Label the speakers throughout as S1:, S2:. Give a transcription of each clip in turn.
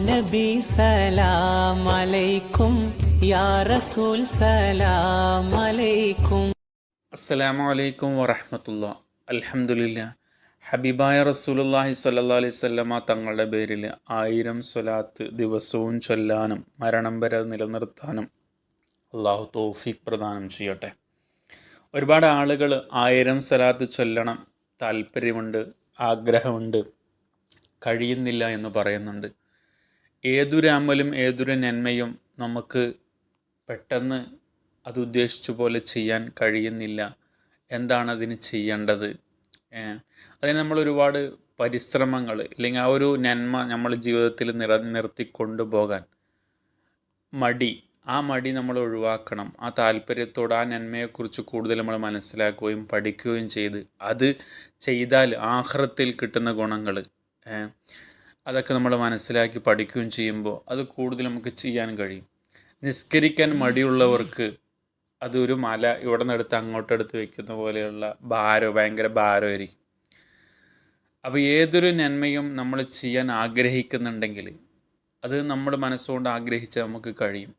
S1: നബി സലാം അലൈക്കും, യാ റസൂൽ സലാം അലൈക്കും.
S2: അസ്സലാമു അലൈക്കും വറഹ്മത്തുള്ളാഹി. അൽഹംദുലില്ലാ. ഹബീബായ റസൂലുള്ളാഹി സ്വല്ലല്ലാഹു അലൈഹി വസല്ലമ തങ്ങളുടെ പേരിൽ 1000 സ്വലാത്ത് ദിവസവും ചൊല്ലാനും മരണം വരെ നിലനിർത്താനും അള്ളാഹു തൗഫീഖ് പ്രദാനം ചെയ്യട്ടെ. ഒരുപാട് ആളുകൾ 1000 സ്വലാത്ത് ചൊല്ലണം, താല്പര്യമുണ്ട്, ആഗ്രഹമുണ്ട്, കഴിയുന്നില്ല എന്ന് പറയുന്നുണ്ട്. ഏതൊരു അമലും ഏതൊരു നന്മയും നമുക്ക് പെട്ടെന്ന് അത് ഉദ്ദേശിച്ച പോലെ ചെയ്യാൻ കഴിയുന്നില്ല. എന്താണ് അതിന് ചെയ്യേണ്ടത്? അതിന് നമ്മൾ ഒരുപാട് പരിശ്രമങ്ങൾ, അല്ലെങ്കിൽ ആ ഒരു നന്മ നമ്മൾ ജീവിതത്തിൽ നിലനിർത്തിക്കൊണ്ടു പോകാൻ ആ മടി നമ്മൾ ഒഴിവാക്കണം. ആ താല്പര്യത്തോട് ആ നന്മയെക്കുറിച്ച് കൂടുതൽ നമ്മൾ മനസ്സിലാക്കുകയും പഠിക്കുകയും ചെയ്ത് അത് ചെയ്താൽ ആഖിറത്തിൽ കിട്ടുന്ന ഗുണങ്ങൾ അതൊക്കെ നമ്മൾ മനസ്സിലാക്കി പഠിക്കുകയും ചെയ്യുമ്പോൾ അത് കൂടുതൽ നമുക്ക് ചെയ്യാൻ കഴിയും. നിസ്കരിക്കാൻ മടിയുള്ളവർക്ക് അതൊരു മല ഇവിടെ നിന്ന് എടുത്ത് അങ്ങോട്ടെടുത്ത് വെക്കുന്ന പോലെയുള്ള ഭയങ്കര ഭാരമായിരിക്കും. അപ്പോൾ ഏതൊരു നന്മയും നമ്മൾ ചെയ്യാൻ ആഗ്രഹിക്കുന്നുണ്ടെങ്കിൽ അത് നമ്മുടെ മനസ്സുകൊണ്ട് ആഗ്രഹിച്ചാൽ നമുക്ക് കഴിയും.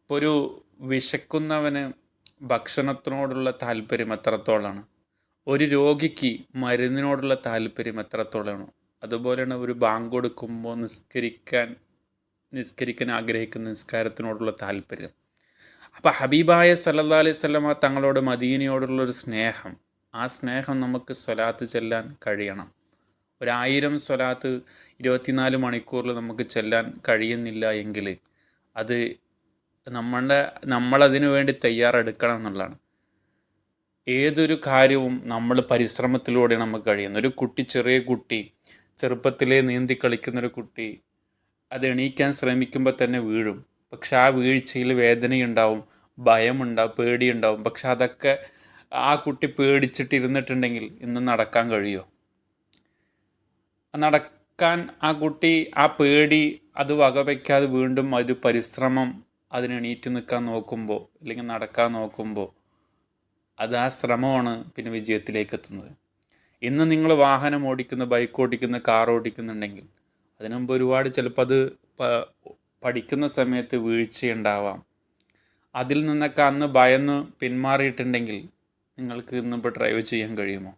S2: ഇപ്പോൾ ഒരു വിശക്കുന്നവന് ഭക്ഷണത്തിനോടുള്ള താല്പര്യം എത്രത്തോളമാണ്, ഒരു രോഗിക്ക് മരുന്നിനോടുള്ള താല്പര്യം എത്രത്തോളമാണ്, അതുപോലെയാണ് ഒരു ബാങ്ക് കൊടുക്കുമ്പോൾ നിസ്കരിക്കാൻ ആഗ്രഹിക്കുന്ന നിസ്കാരത്തിനോടുള്ള താല്പര്യം. അപ്പോൾ ഹബീബായ സല്ലല്ലാഹു അലൈഹി വസല്ലമ തങ്ങളോട് മദീനയോടുള്ളൊരു സ്നേഹം, ആ സ്നേഹം നമുക്ക് സ്വലാത്ത് ചെല്ലാൻ കഴിയണം. 1000 സ്വലാത്ത് 24 മണിക്കൂറിൽ നമുക്ക് ചെല്ലാൻ കഴിയുന്നില്ല എങ്കിൽ അത് നമ്മളതിനു വേണ്ടി തയ്യാറെടുക്കണം എന്നുള്ളതാണ്. ഏതൊരു കാര്യവും നമ്മൾ പരിശ്രമത്തിലൂടെ നമുക്ക് കഴിയുന്നു. ചെറിയ കുട്ടി, ചെറുപ്പത്തിലേ നീന്തി കളിക്കുന്നൊരു കുട്ടി അത് എണീക്കാൻ ശ്രമിക്കുമ്പോൾ തന്നെ വീഴും. പക്ഷെ ആ വീഴ്ചയിൽ വേദനയുണ്ടാവും, ഭയമുണ്ടാവും, പേടിയുണ്ടാവും. പക്ഷെ അതൊക്കെ ആ കുട്ടി പേടിച്ചിട്ടിരുന്നിട്ടുണ്ടെങ്കിൽ ഇന്ന് നടക്കാൻ കഴിയുമോ? നടക്കാൻ ആ കുട്ടി ആ പേടി അത് വകവയ്ക്കാതെ വീണ്ടും ഒരു പരിശ്രമം അതിന് എണീറ്റ് നിൽക്കാൻ നോക്കുമ്പോൾ, അല്ലെങ്കിൽ നടക്കാൻ നോക്കുമ്പോൾ അത് ആ ശ്രമമാണ് പിന്നെ വിജയത്തിലേക്ക് എത്തുന്നത്. ഇന്ന് നിങ്ങൾ വാഹനം ഓടിക്കുന്ന, ബൈക്ക് ഓടിക്കുന്ന, കാർ ഓടിക്കുന്നുണ്ടെങ്കിൽ അതിനു മുമ്പ് ഒരുപാട് ചിലപ്പോൾ അത് പഠിക്കുന്ന സമയത്ത് വീഴ്ചയുണ്ടാവാം. അതിൽ നിന്നൊക്കെ അന്ന് ഭയന്ന് പിന്മാറിയിട്ടുണ്ടെങ്കിൽ നിങ്ങൾക്ക് ഇന്നിപ്പോൾ ഡ്രൈവ് ചെയ്യാൻ കഴിയുമോ?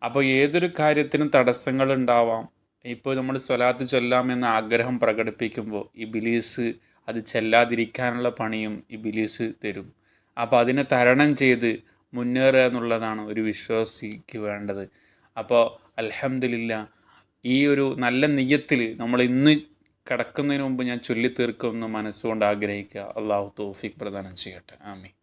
S2: അപ്പോൾ ഏതൊരു കാര്യത്തിനും തടസ്സങ്ങളുണ്ടാവാം. ഇപ്പോൾ നമ്മൾ സ്വലാത്ത് ചൊല്ലാമെന്ന ആഗ്രഹം പ്രകടിപ്പിക്കുമ്പോൾ ഇബ്ലീസ് അത് ചെല്ലാതിരിക്കാനുള്ള പണിയും ഇബ്ലീസ് തരും. അപ്പോൾ അതിനെ തരണം ചെയ്ത് മുന്നേറുക എന്നുള്ളതാണ് ഒരു വിശ്വാസിക്ക് വേണ്ടത്. അപ്പോൾ അൽഹംദുലില്ലാ, ഈ ഒരു നല്ല നിയ്യത്തിൽ നമ്മൾ ഇന്ന് കിടക്കുന്നതിന് മുമ്പ് ഞാൻ ചൊല്ലി തീർക്കുമെന്ന് മനസ്സുകൊണ്ട് ആഗ്രഹിക്കുക. അള്ളാഹു തൗഫീഖ് പ്രദാനം ചെയ്യട്ടെ. ആമീൻ.